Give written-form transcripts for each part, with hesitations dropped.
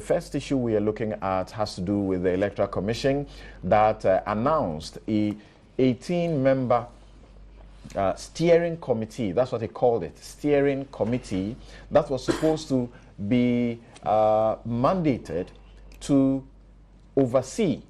first issue we are looking at has to do with the Electoral Commission that announced a 18-member steering committee. That's what they called it, steering committee, that was supposed to be mandated to oversee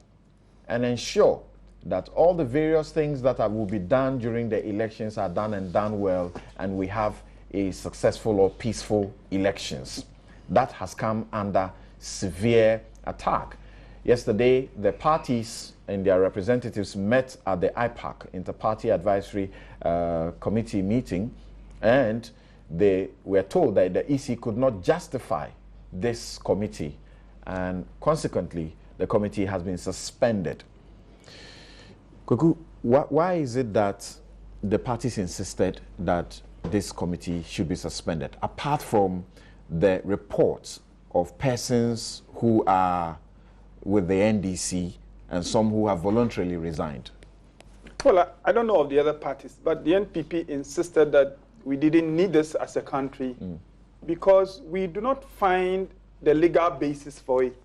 and ensure that all the various things that will be done during the elections are done and done well, and we have a successful or peaceful elections. That has come under severe attack. Yesterday, the parties and their representatives met at the IPAC, Inter-Party Advisory Committee meeting, and they were told that the EC could not justify this committee, and consequently, the committee has been suspended. Kuku, why is it that the parties insisted that this committee should be suspended, apart from the reports of persons who are with the NDC and some who have voluntarily resigned? Well, I don't know of the other parties, but the NPP insisted that we didn't need this as a country because we do not find the legal basis for it.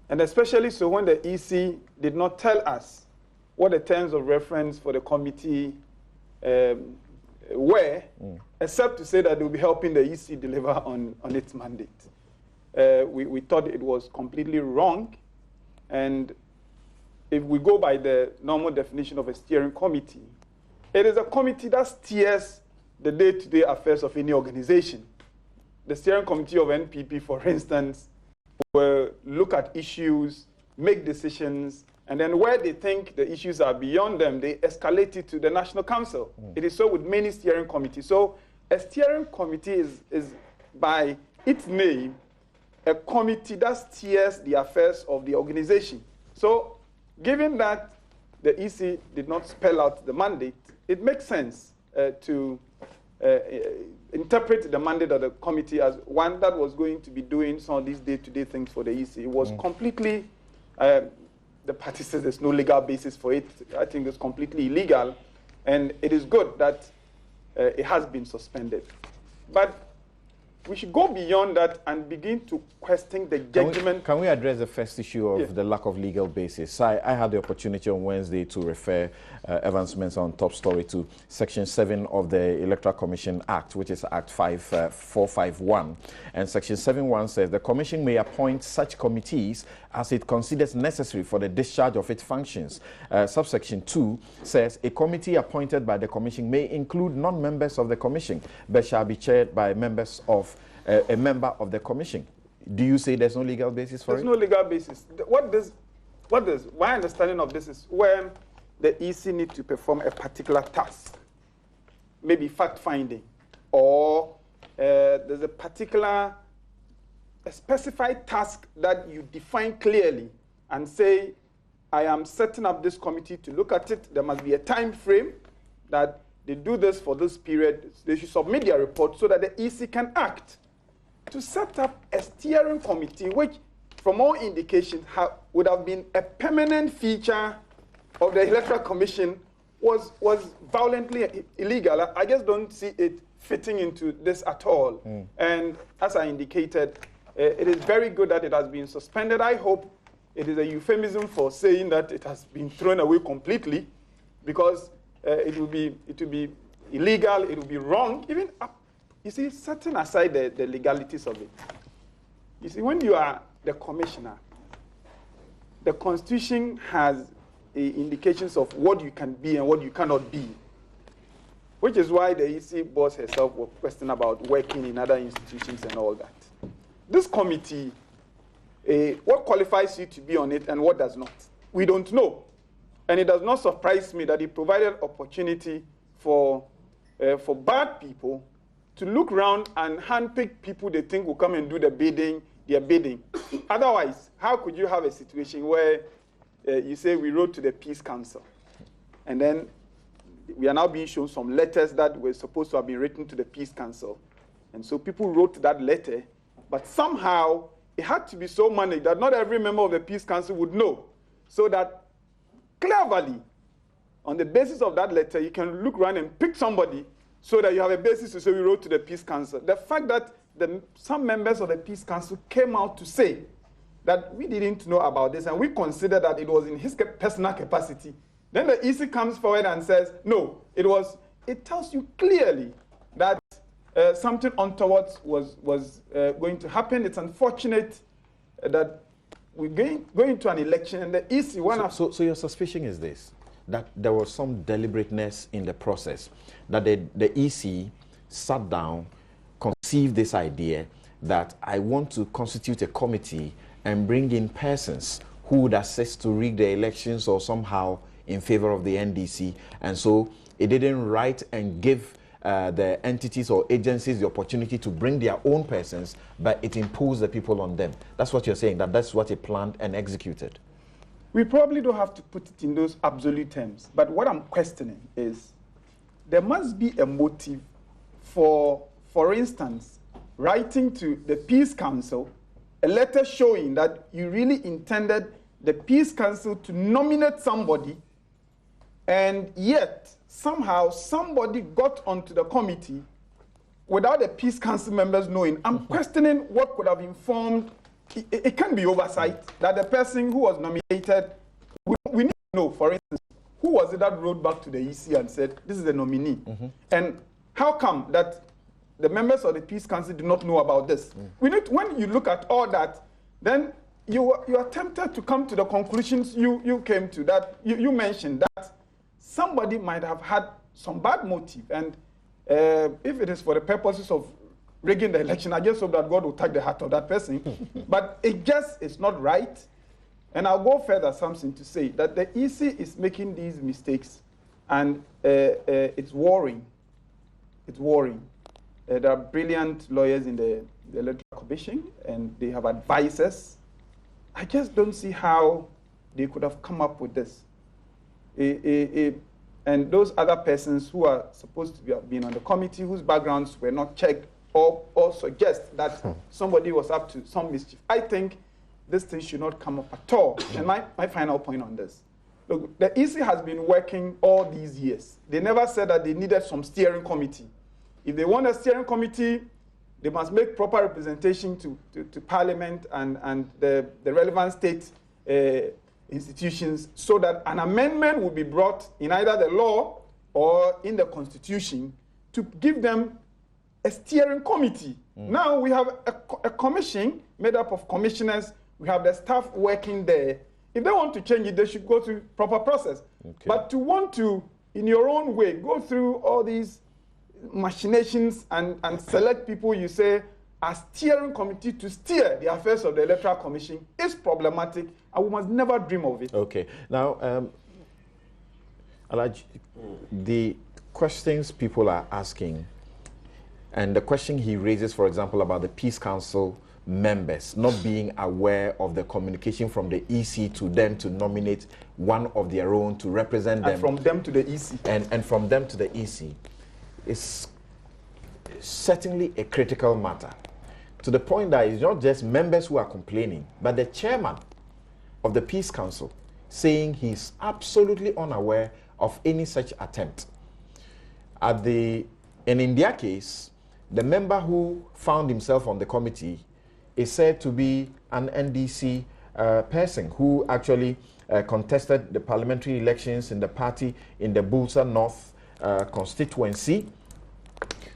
And especially so when the EC did not tell us what the terms of reference for the committee were, except to say that they will be helping the EC deliver on its mandate. We thought it was completely wrong. And if we go by the normal definition of a steering committee, it is a committee that steers the day-to-day affairs of any organization. The steering committee of NPP, for instance, will look at issues, make decisions, and then where they think the issues are beyond them, they escalate it to the National Council. It is so with many steering committees. So a steering committee is by its name, a committee that steers the affairs of the organization. So given that the EC did not spell out the mandate, it makes sense to interpret the mandate of the committee as one that was going to be doing some of these day-to-day things for the EC. It was completely, the party says there's no legal basis for it. I think it's completely illegal. And it is good that it has been suspended. But we should go beyond that and begin to question the judgment. Can we address the first issue of the lack of legal basis? I had the opportunity on Wednesday to refer Evans Mensah on Top Story to Section 7 of the Electoral Commission Act, which is Act 451. And Section 7.1 says the Commission may appoint such committees as it considers necessary for the discharge of its functions. Subsection 2 says a committee appointed by the Commission may include non-members of the Commission, but shall be chaired by members of a member of the Commission. Do you say there's no legal basis for it? There's no legal basis. My understanding of this is when the EC needs to perform a particular task, maybe fact-finding, or there's a specified task that you define clearly and say, I am setting up this committee to look at it. There must be a time frame that they do this for this period. They should submit their report so that the EC can act. To set up a steering committee, which from all indications would have been a permanent feature of the Electoral Commission, was violently illegal. I just don't see it fitting into this at all. And as I indicated, it is very good that it has been suspended. I hope it is a euphemism for saying that it has been thrown away completely, because it will be illegal, it will be wrong, even you see, setting aside the legalities of it. You see, when you are the commissioner, the Constitution has indications of what you can be and what you cannot be, which is why the EC boss herself was questioned about working in other institutions and all that. This committee, what qualifies you to be on it and what does not? We don't know. And it does not surprise me that it provided opportunity for bad people to look around and handpick people they think will come and do their bidding. Otherwise, how could you have a situation where you say we wrote to the Peace Council, and then we are now being shown some letters that were supposed to have been written to the Peace Council, and so people wrote that letter, but somehow it had to be so managed that not every member of the Peace Council would know, so that cleverly, on the basis of that letter, you can look around and pick somebody so that you have a basis to say we wrote to the Peace Council. The fact that some members of the Peace Council came out to say that we didn't know about this and we consider that it was in his personal capacity. Then the EC comes forward and says, no, it tells you clearly that something untoward was going to happen. It's unfortunate that we're going to an election and the EC... So your suspicion is this, that there was some deliberateness in the process, that the EC sat down, conceived this idea that I want to constitute a committee and bring in persons who would assist to rig the elections or somehow in favor of the NDC. And so it didn't write and give the entities or agencies the opportunity to bring their own persons, but it imposed the people on them. That's what you're saying, that's what it planned and executed. We probably don't have to put it in those absolute terms, but what I'm questioning is there must be a motive for instance, writing to the Peace Council a letter showing that you really intended the Peace Council to nominate somebody, and yet somehow somebody got onto the committee without the Peace Council members knowing. I'm questioning what could have informed. It can be oversight that the person who was nominated, we need to know, for instance, who was it that wrote back to the EC and said, this is the nominee? And how come that the members of the Peace Council did not know about this? We need, when you look at all that, then you are tempted to come to the conclusions you came to, that you mentioned that somebody might have had some bad motive. And if it is for the purposes of rigging the election, I just hope that God will touch the heart of that person. But it just is not right. And I'll go further, Samson, to say that the EC is making these mistakes, and it's worrying. It's worrying. There are brilliant lawyers in the Electoral Commission, and they have advisors. I just don't see how they could have come up with this. And those other persons who are supposed to have been on the committee, whose backgrounds were not checked, or suggest that somebody was up to some mischief. I think this thing should not come up at all. And my final point on this. Look, the EC has been working all these years. They never said that they needed some steering committee. If they want a steering committee, they must make proper representation to Parliament and the relevant state institutions, so that an amendment will be brought in either the law or in the Constitution to give them a steering committee. Now we have a commission made up of commissioners. We have the staff working there. If they want to change it, they should go through proper process. Okay. But to want to, in your own way, go through all these machinations and select people you say a steering committee to steer the affairs of the Electoral Commission is problematic, and we must never dream of it. Okay. Now, the questions people are asking, and the question he raises, for example, about the Peace Council members not being aware of the communication from the EC to them to nominate one of their own to represent them. And from them to the EC. And from them to the EC. Is certainly a critical matter, to the point that it's not just members who are complaining, but the chairman of the Peace Council saying he's absolutely unaware of any such attempt. And in their case, the member who found himself on the committee is said to be an NDC person who actually contested the parliamentary elections in the party in the Bulsa North constituency.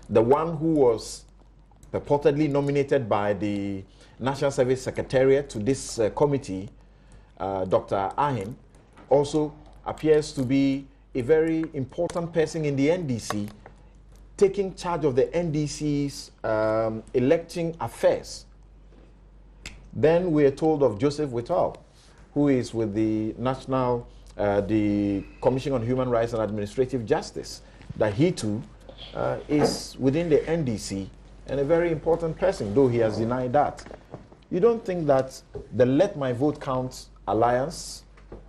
The one who was purportedly nominated by the National Service Secretariat to this committee, Dr. Ahin, also appears to be a very important person in the NDC, taking charge of the NDC's electing affairs. Then we are told of Joseph Whitall, who is with the the Commission on Human Rights and Administrative Justice, that he too is within the NDC and a very important person, though he has denied that. You don't think that the Let My Vote Count Alliance,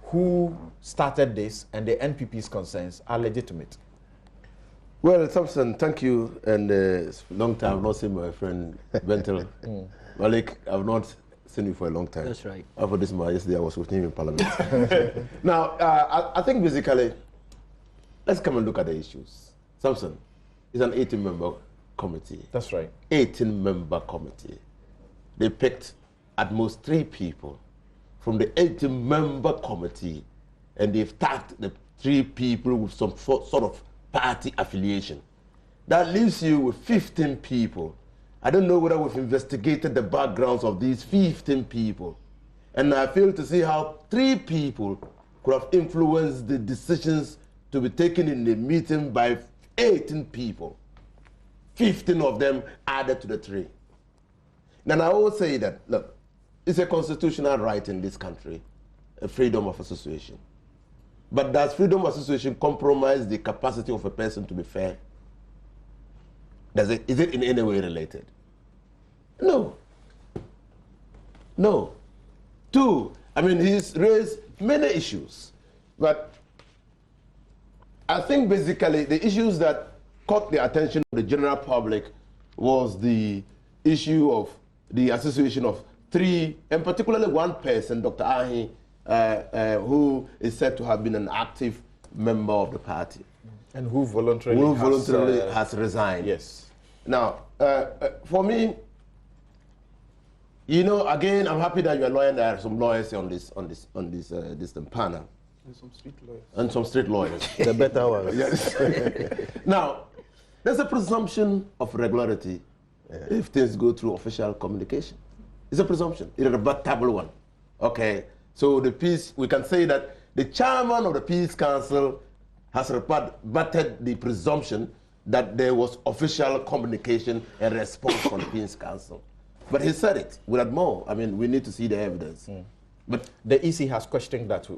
who started this, and the NPP's concerns are legitimate? Well, Thompson, thank you. And it's a long time I've not seen my friend Bentel. Malik, I've not seen you for a long time. That's right. After this, yesterday I was with him in Parliament. Now, I think basically, let's come and look at the issues. Thompson is an 18 member committee. That's right. 18-member committee. They picked at most 3 people from the 18-member committee, and they've tagged the 3 people with some sort of party affiliation. That leaves you with 15 people. I don't know whether we've investigated the backgrounds of these 15 people. And I fail to see how 3 people could have influenced the decisions to be taken in the meeting by 18 people. 15 of them added to the 3. Now I will say that, look, it's a constitutional right in this country, a freedom of association. But does freedom of association compromise the capacity of a person to be fair? Is it in any way related? No. No. 2, I mean, he's raised many issues, but I think basically the issues that caught the attention of the general public was the issue of the association of 3, and particularly 1 person, Dr. Ahi, who is said to have been an active member of the party. And who voluntarily has resigned. Yes. Now, for me, you know, again, I'm happy that you're a lawyer. There are some lawyers on this panel. And some street lawyers. And some street lawyers. The better ones. Yes. Now, there's a presumption of regularity if things go through official communication. It's a presumption. It's a rebuttable one. Okay. So we can say that the chairman of the Peace Council has rebutted the presumption that there was official communication and response from the Peace Council. But he said it without more. I mean, we need to see the evidence. But the EC has questioned that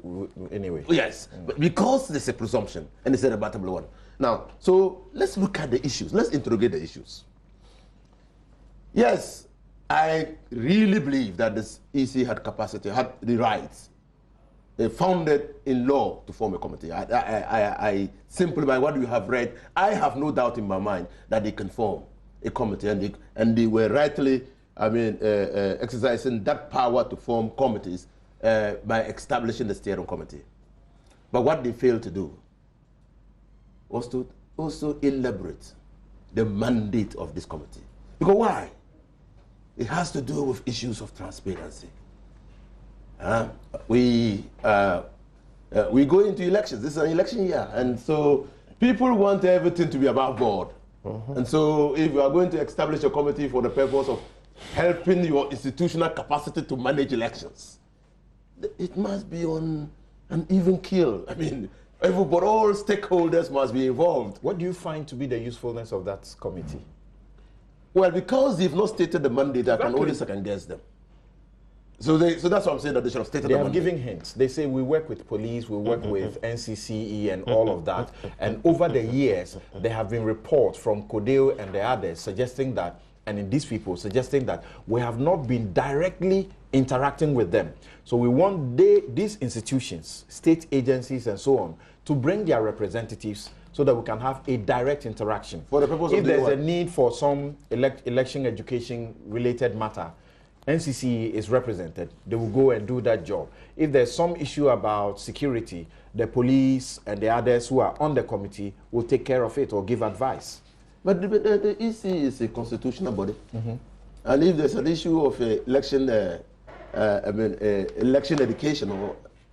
anyway. Yes, but because there's a presumption and it's a rebuttable one. Now, so let's look at the issues. Let's interrogate the issues. Yes, I really believe that this EC had capacity, had the rights, founded in law to form a committee. I simply, by what you have read, I have no doubt in my mind that they can form a committee, and they were rightly, exercising that power to form committees by establishing the steering committee. But what they failed to do was to also elaborate the mandate of this committee. Because why? It has to do with issues of transparency. We go into elections. This is an election year, and so people want everything to be above board. And so if you are going to establish a committee for the purpose of helping your institutional capacity to manage elections, it must be on an even keel. I mean, everybody, all stakeholders must be involved. What do you find to be the usefulness of that committee? Well, because they've not stated the mandate, I can only second guess them. So that's what I'm saying, that they should have stated the mandate. They have given hints. They say we work with police, we work with NCCE and all of that. And over the years, there have been reports from Kodeo and the others suggesting that, and in these people suggesting that we have not been directly interacting with them. So we want these institutions, state agencies and so on, to bring their representatives so that we can have a direct interaction. For the purpose if of there's a need for some election education related matter, NCC is represented, they will go and do that job. If there's some issue about security, the police and the others who are on the committee will take care of it or give advice. But the EC is a constitutional body. And if there's an issue of election education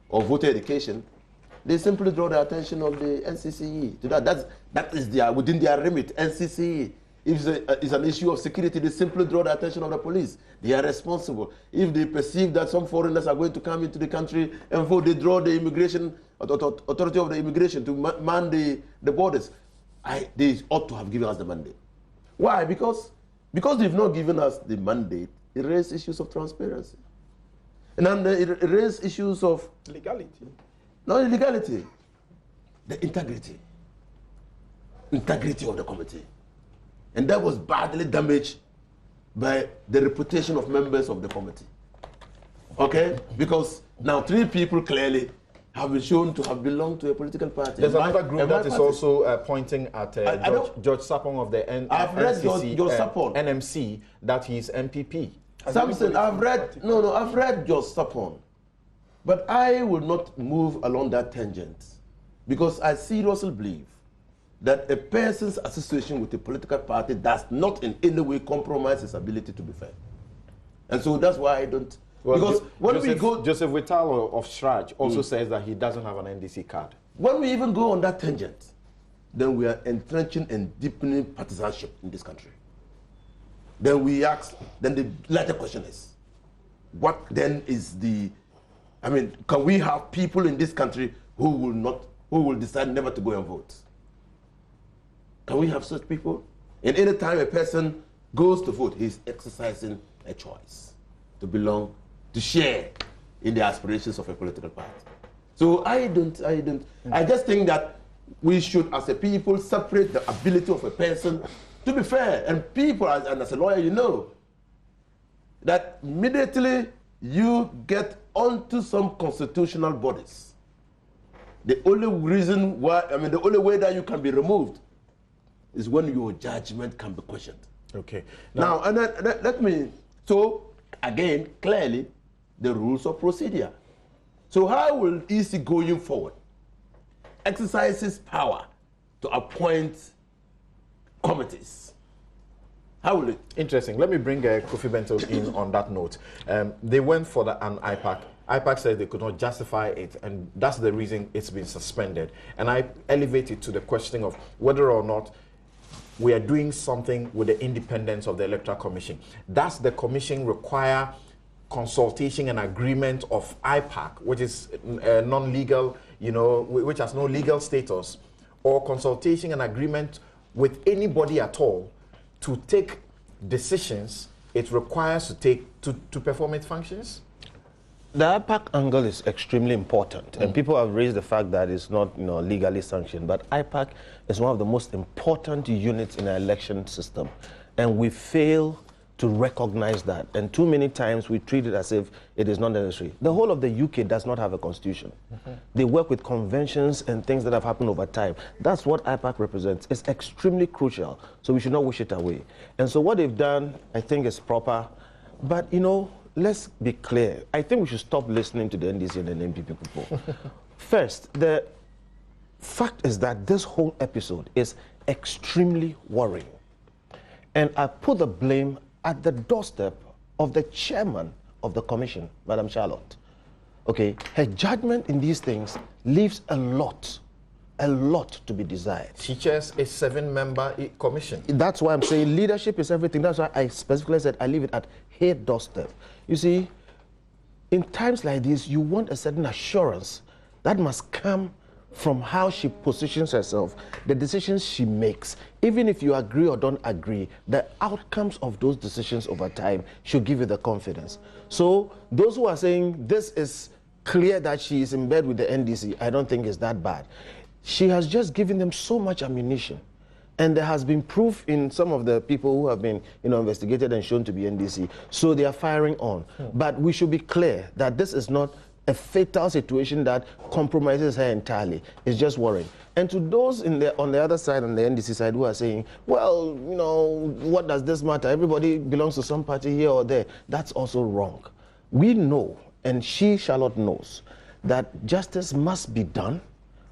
or voter education, they simply draw the attention of the NCCE to that. That is within their remit, NCCE. If it's an issue of security, they simply draw the attention of the police. They are responsible. If they perceive that some foreigners are going to come into the country and vote, they draw the immigration authority of the immigration to man the borders. They ought to have given us the mandate. Why? Because they've not given us the mandate, it raises issues of transparency. And then it raises issues of legality. Not illegality, the integrity of the committee. And that was badly damaged by the reputation of members of the committee. Okay? Because now 3 people clearly have been shown to have belonged to a political party. There's another group that is also pointing at George Sapong of the NMC, that he's MPP. Something I've read George Sapong. But I will not move along that tangent because I seriously believe that a person's association with a political party does not in any way compromise his ability to be fair. And so that's why I don't. Well, because when Joseph, we go, Joseph Whittal of Shraj also says that he doesn't have an NDC card. when we even go on that tangent, then we are entrenching and deepening partisanship in this country. Then we ask, then the latter question is, what then is the, I mean, can we have people in this country who will decide never to go and vote? Can we have such people? And any time a person goes to vote, he's exercising a choice to belong, to share in the aspirations of a political party. So I just think that we should, as a people, separate the ability of a person to be fair. And people, and as a lawyer, you know, that immediately you get onto some constitutional bodies, the only reason why, I mean, the only way that you can be removed is when your judgment can be questioned. Okay. Now, and let me, so again, clearly, the rules of procedure. So how will EC going forward exercise his power to appoint committees? How will it? Interesting. Let me bring Kofi Bento in on that note. They went for an IPAC. IPAC said they could not justify it, and that's the reason it's been suspended. And I elevate it to the question of whether or not we are doing something with the independence of the Electoral Commission. Does the commission require consultation and agreement of IPAC, which is non-legal, you know, which has no legal status, or consultation and agreement with anybody at all to take decisions it requires to take to perform its functions? The IPAC angle is extremely important, and people have raised the fact that it's not, you know, legally sanctioned. But IPAC is one of the most important units in our election system, and we fail to recognize that. And too many times we treat it as if it is not necessary. The whole of the UK does not have a constitution. They work with conventions and things that have happened over time. That's what IPAC represents. It's extremely crucial, so we should not wish it away. And so what they've done, I think, is proper. But, you know, let's be clear. I think we should stop listening to the NDC and the NPP people. First, the fact is that this whole episode is extremely worrying. And I put the blame at the doorstep of the chairman of the commission, Madam Charlotte. Okay, her judgment in these things leaves a lot to be desired. She chairs a 7-member commission. That's why I'm saying leadership is everything. That's why I specifically said I leave it at her doorstep. You see, in times like this, you want a certain assurance that must come from how she positions herself, the decisions she makes. Even if you agree or don't agree, the outcomes of those decisions over time should give you the confidence. So those who are saying this is clear that she is in bed with the NDC, I don't think it's that bad. She has just given them so much ammunition. And there has been proof in some of the people who have been, you know, investigated and shown to be NDC. So they are firing on. But we should be clear that this is not a fatal situation that compromises her entirely. It's just worrying. And to those on the other side, on the NDC side, who are saying, well, you know, what does this matter? Everybody belongs to some party here or there. That's also wrong. We know, and she, Charlotte, knows, that justice must be done,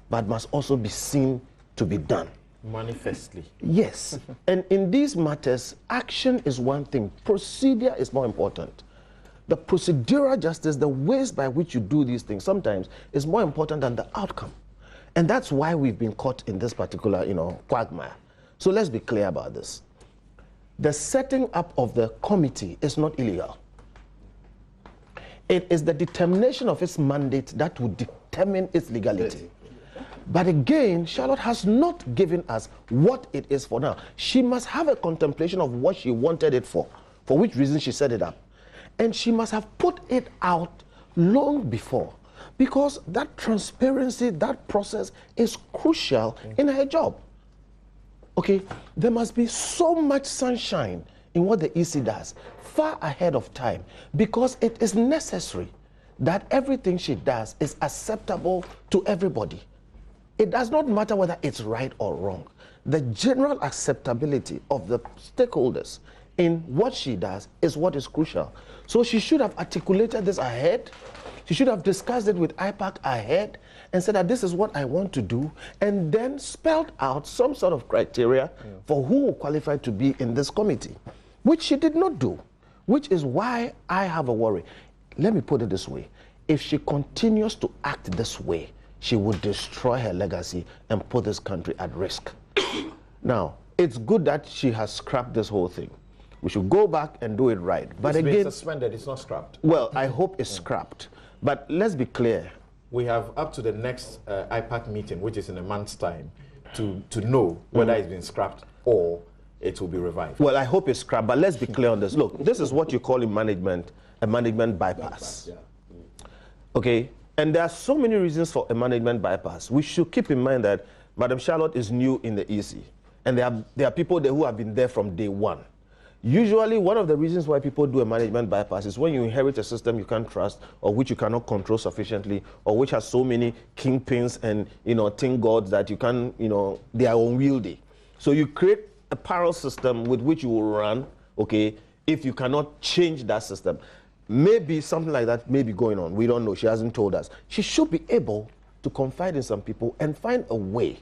but must also be seen to be done. Manifestly. Yes. And in these matters, action is one thing. Procedure is more important. The procedural justice, the ways by which you do these things, sometimes is more important than the outcome. And that's why we've been caught in this particular, you know, quagmire. So let's be clear about this. The setting up of the committee is not illegal. It is the determination of its mandate that will determine its legality. But again, Charlotte has not given us what it is for now. She must have a contemplation of what she wanted it for which reason she set it up. And she must have put it out long before, because that transparency, that process is crucial in her job. Okay, there must be so much sunshine in what the EC does, far ahead of time, because it is necessary that everything she does is acceptable to everybody. It does not matter whether it's right or wrong. The general acceptability of the stakeholders in what she does is what is crucial. So she should have articulated this ahead She should have discussed it with IPAC ahead and said that this is what I want to do, and then spelled out some sort of criteria for who will qualify to be in this committee, which she did not do, which is why I have a worry. Let me put it this way. If she continues to act this way, she would destroy her legacy and put this country at risk. Now, it's good that she has scrapped this whole thing. We should go back and do it right. But It's again, been suspended, it's not scrapped. well, I hope it's scrapped. But let's be clear. We have up to the next IPAC meeting, which is in a month's time, to know whether it's been scrapped or it will be revived. Well, I hope it's scrapped, but let's be clear on this. Look, this is what you call in management a management bypass. Okay? And there are so many reasons for a management bypass. We should keep in mind that Madam Charlotte is new in the EC, and there are people there who have been there from day one. Usually, one of the reasons why people do a management bypass is when you inherit a system you can't trust, or which you cannot control sufficiently, or which has so many kingpins and tin gods that you can, they are unwieldy. So you create a parallel system with which you will run, okay, if you cannot change that system. Maybe something like that may be going on. We don't know. She hasn't told us. She should be able to confide in some people and find a way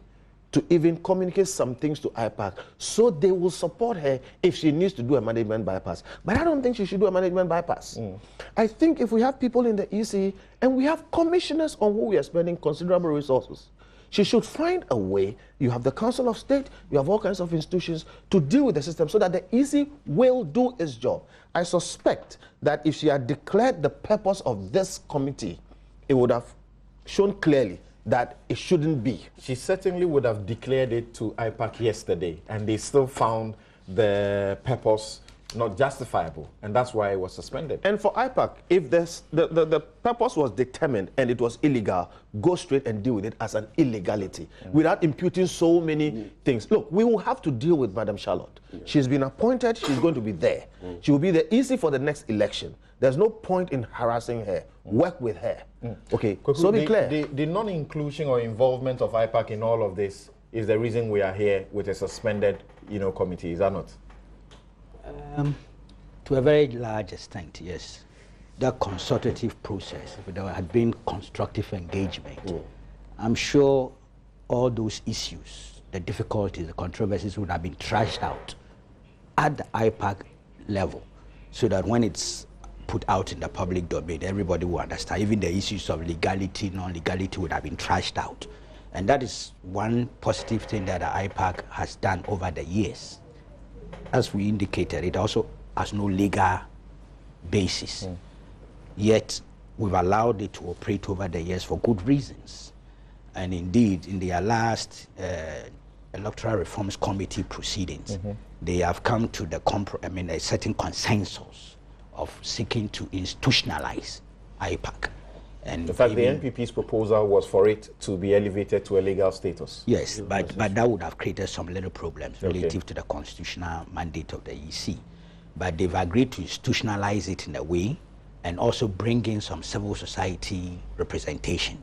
to even communicate some things to IPAC so they will support her if she needs to do a management bypass. But I don't think she should do a management bypass. I think if we have people in the EC and we have commissioners on who we are spending considerable resources, she should find a way. You have the Council of State, you have all kinds of institutions to deal with the system so that the EC will do its job. I suspect that if she had declared the purpose of this committee, it would have shown clearly that it shouldn't be. She certainly would have declared it to IPAC yesterday, and they still found the purpose not justifiable, and that's why it was suspended. And for IPAC, if the purpose was determined and it was illegal, go straight and deal with it as an illegality without imputing so many things. Look, we will have to deal with Madam Charlotte. She's been appointed, she's going to be there. She will be the EC for the next election. There's no point in harassing her. Work with her. Okay, so be clear. The non-inclusion or involvement of IPAC in all of this is the reason we are here with a suspended, committee, is that not? To a very large extent, yes. That consultative process, if there had been constructive engagement, I'm sure all those issues, the difficulties, the controversies would have been trashed out at the IPAC level so that when it's put out in the public domain, everybody will understand. Even the issues of legality, non-legality would have been trashed out. And that is one positive thing that the IPAC has done over the years. As we indicated, it also has no legal basis. Yet, we've allowed it to operate over the years for good reasons. And indeed, in their last Electoral Reforms Committee proceedings, they have come to a certain consensus of seeking to institutionalize IPAC. And in fact, the NPP's proposal was for it to be elevated to a legal status. Yes, but that would have created some little problems relative to the constitutional mandate of the EC. But they've agreed to institutionalize it in a way and also bring in some civil society representation,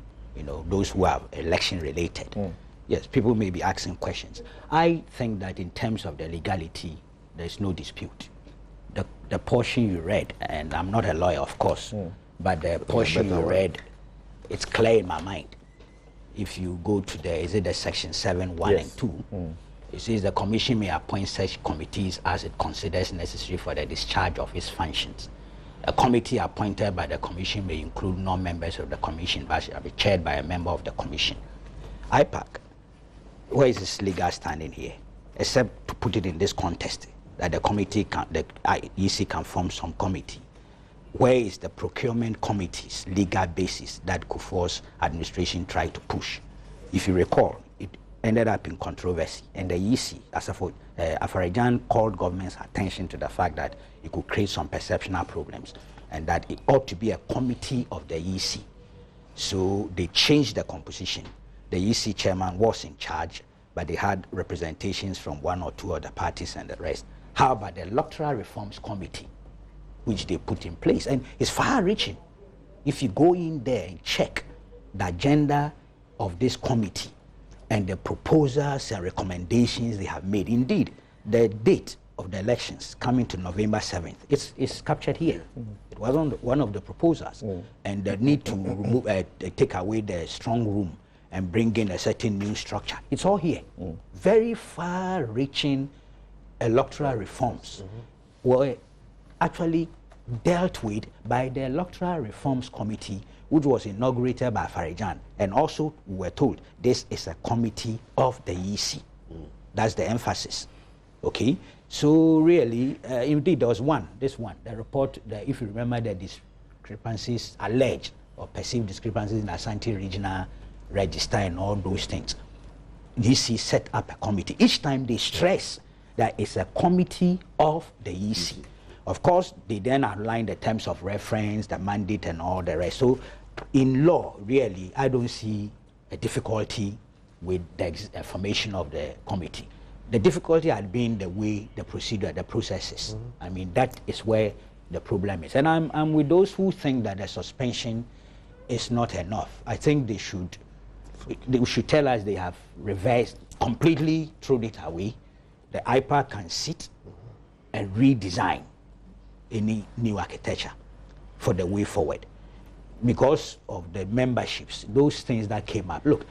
those who are election related. Yes, people may be asking questions. I think that in terms of the legality, there's no dispute. The portion you read, and I'm not a lawyer, of course, but the portion you read, it's clear in my mind. If you go to the section 7(1) and 2, it says the commission may appoint such committees as it considers necessary for the discharge of its functions. A committee appointed by the commission may include non-members of the commission, but shall be chaired by a member of the commission. IPAC, where is its legal standing here? Except to put it in this context, that the EC can form some committee. Where is the procurement committee's legal basis that could force administration try to push? If you recall, it ended up in controversy, and the EC, Afarajan called government's attention to the fact that it could create some perceptional problems, and that it ought to be a committee of the EC. So they changed the composition. The EC chairman was in charge, but they had representations from one or two other parties and the rest. How about the Electoral Reforms Committee, which they put in place? And it's far-reaching. If you go in there and check the agenda of this committee and the proposals and recommendations they have made, indeed, the date of the elections coming to November 7th, it's captured here. It was on one of the proposals. And the need to remove, take away the strong room and bring in a certain new structure. It's all here. Very far-reaching electoral reforms were actually dealt with by the Electoral Reforms Committee, which was inaugurated by Farijan. And also, we were told this is a committee of the EC. That's the emphasis. Okay? So really, indeed, there was the report, if you remember, the discrepancies, alleged or perceived discrepancies in Asante Regional Register and all those things. The EC set up a committee. Each time they stress that it's a committee of the EC. Of course, they then outline the terms of reference, the mandate, and all the rest. So, in law, really, I don't see a difficulty with the formation of the committee. The difficulty had been the way the procedure, the processes. I mean, that is where the problem is. And I'm with those who think that the suspension is not enough. I think they should tell us they have reversed, completely thrown it away. The IPAC can sit and redesign any new architecture for the way forward. Because of the memberships, those things that came up. Look,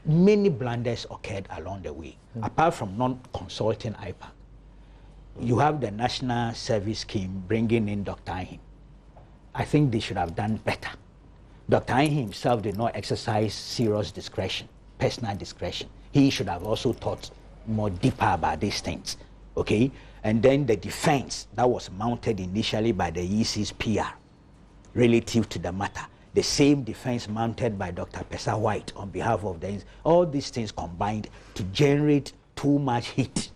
many blunders occurred along the way. Apart from non-consulting IPAC, you have the National Service Scheme bringing in Dr. Ahim. I think they should have done better. Dr. Ahim himself did not exercise serious discretion, personal discretion. He should have also thought more deeper about these things, okay? And then the defense that was mounted initially by the EC's PR relative to the matter, the same defense mounted by Dr. Pesa White on behalf of the, all these things combined to generate too much heat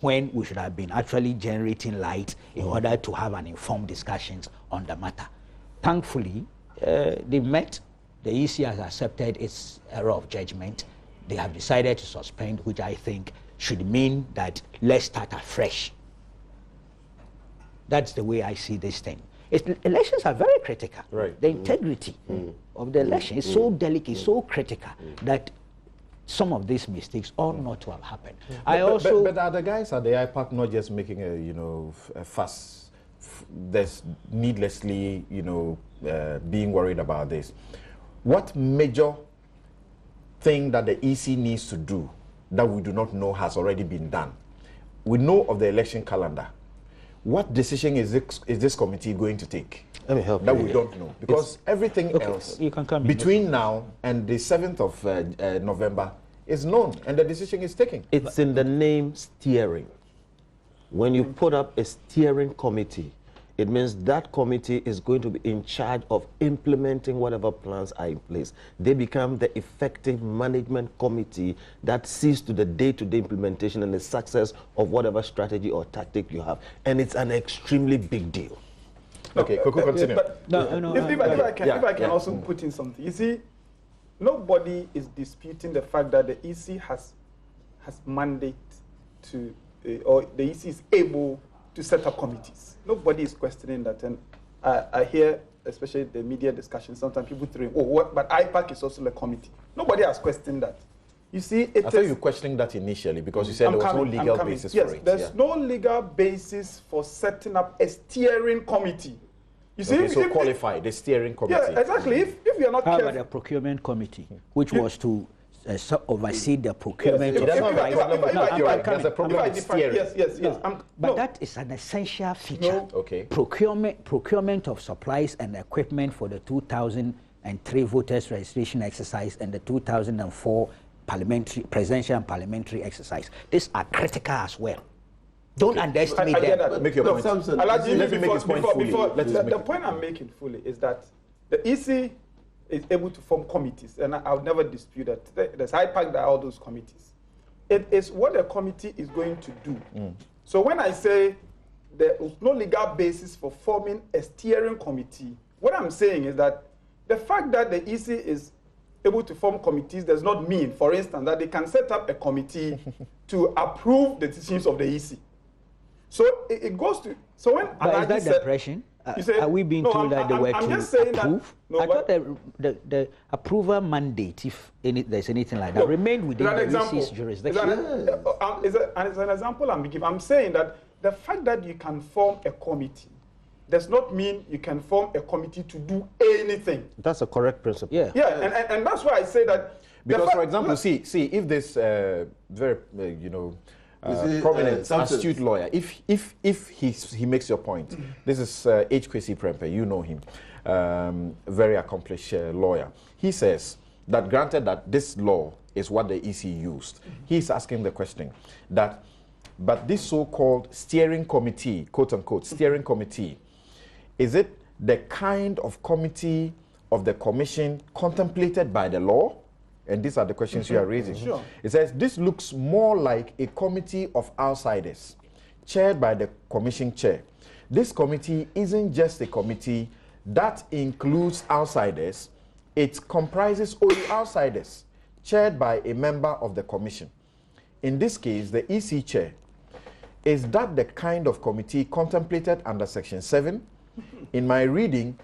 when we should have been actually generating light in order to have an informed discussions on the matter. Thankfully, they met, the EC has accepted its error of judgment. They have decided to suspend, which I think should mean that let's start afresh. That's the way I see this thing. Elections are very critical. Right. The integrity of the election is so delicate, so critical that some of these mistakes ought not to have happened. But are the guys at the IPAC not just making a fuss? There's needlessly, being worried about this. What major thing that the EC needs to do that we do not know has already been done? We know of the election calendar. What decision is this committee going to take? Let me help that you. We don't know, because everything else you can come between now and the 7th of November is known, and the decision is taken. It's in the name steering. When you put up a steering committee, it means that committee is going to be in charge of implementing whatever plans are in place. They become the effective management committee that sees to the day-to-day implementation and the success of whatever strategy or tactic you have. And it's an extremely big deal. Okay, continue. If I can also put in something. You see, nobody is disputing the fact that the EC has mandate to, or the EC is able to set up committees. Nobody is questioning that. And I hear, especially the media discussion, sometimes people think, but IPAC is also a committee. Nobody has questioned that. You see, I thought you were questioning that initially because you said there was no legal basis for it. There's no legal basis for setting up a steering committee. You see, okay, so qualify the steering committee. Yeah, exactly. If you're not careful. How about the procurement committee, which was to oversee the procurement of supplies? There's a problem with steering. Yes. But that is an essential feature. Okay. Procurement of supplies and equipment for the 2003 voters registration exercise and the 2004 presidential and parliamentary exercise. These are critical as well. Don't underestimate them. Make your point. Let me make this point fully. The point I'm making fully is that the EC is able to form committees, and I would never dispute that. There's IPAC, there are all those committees. It is what the committee is going to do. So when I say there is no legal basis for forming a steering committee, what I'm saying is that the fact that the EC is able to form committees does not mean, for instance, that they can set up a committee to approve the decisions of the EC. So it goes to, so when but is that the impression? Are we being told that they were to approve? I thought the approval mandate, if there's anything like that, remained within the EC's jurisdiction. As an example I'm giving, I'm saying that the fact that you can form a committee does not mean you can form a committee to do anything. That's a correct principle. Yeah. Yeah, and that's why I say that. Because, for example, see, if this very, prominent, astute lawyer, if he makes your point, this is H. Kwesi Prempeh, you know him, very accomplished lawyer. He says that granted that this law is what the EC used, he's asking the question that, but this so-called steering committee, quote unquote, steering committee, is it the kind of committee of the commission contemplated by the law? And these are the questions you are raising. Sure. It says this looks more like a committee of outsiders, chaired by the commission chair. This committee isn't just a committee that includes outsiders, it comprises only outsiders, chaired by a member of the commission. In this case, the EC chair. Is that the kind of committee contemplated under Section 7? In my reading,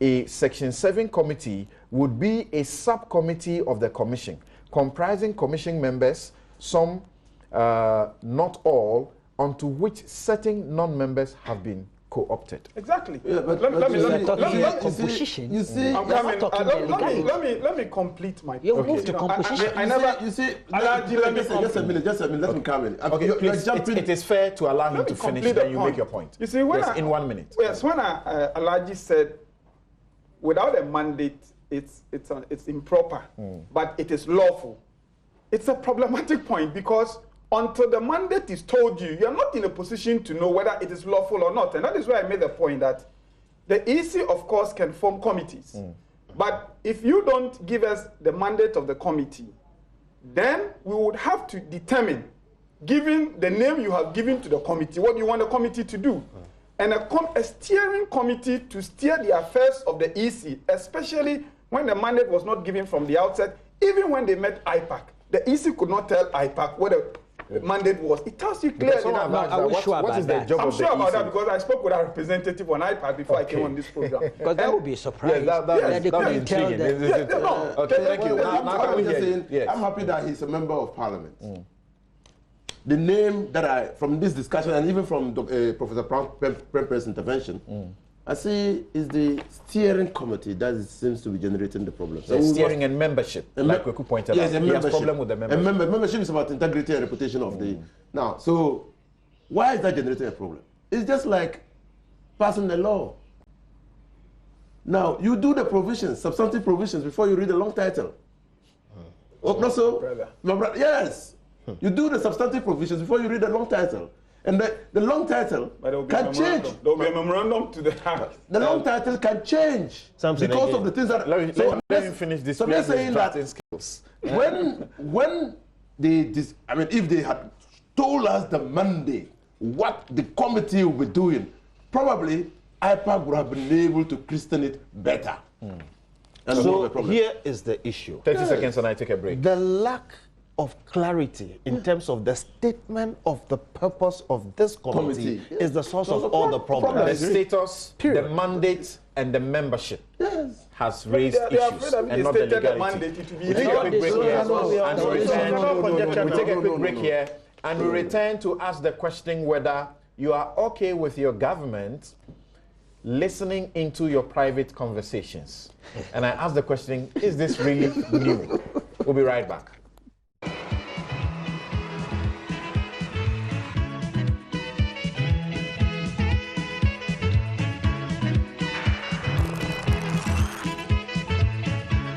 a Section 7 committee would be a subcommittee of the commission, comprising commission members, some, not all, onto which certain non-members have been co-opted. Exactly. Yeah, but let me composition. You see, I'm coming. legality. Let me complete my You point. move to composition. I never. You see, Alaji, let me just a minute. Let me come in. Okay, please, it is fair to allow him Let to me finish, complete then the you point. make your point. You see, when yes, in 1 minute. Yes, when Alaji said, without a mandate, it's improper, but it is lawful. It's a problematic point because until the mandate is told you, you're not in a position to know whether it is lawful or not. And that is why I made the point that the EC, of course, can form committees. But if you don't give us the mandate of the committee, then we would have to determine, given the name you have given to the committee, what you want the committee to do. And a steering committee to steer the affairs of the EC, especially when the mandate was not given from the outset, even when they met IPAC. The EC could not tell IPAC what the mandate was. It tells you clearly. What is the job I'm of the sure about EC? that because I spoke with a representative on IPAC before I came on this program. Because that would be a surprise. Yeah, that they would be couldn't tell intriguing. the- Okay, thank you. Now can we hear you? Yes. I'm happy that he's a member of parliament. The name that from this discussion and even from Professor Prempeh's intervention, I see is the steering committee that seems to be generating the problem. So steering and membership, like Kweku pointed out. He has a problem with the membership. Membership is about integrity and reputation of the... Now, so why is that generating a problem? It's just like passing the law. Now, you do the provisions, substantive provisions, before you read the long title. Not so? Brother. Yes. You do the substantive provisions before you read the long title. And the long title can change. There will be a memorandum to the Act. The long title can change Something because again. of the things that... Let me finish this. So they're saying that skills. when they... if they had told us the mandate, what the committee will be doing, probably IPAC would have been able to christen it better. So here is the issue. 30 seconds and I take a break. The lack of clarity in terms of the statement of the purpose of this committee is the source of all the problems. The status, the mandate, and the membership has raised They are issues, afraid that and they not the stated the legality. mandate to be We take a quick break here, and we return. We take a quick break here, and we return to ask the question whether you are okay with your government listening into your private conversations. And I ask the question, is this really new? We'll be right back.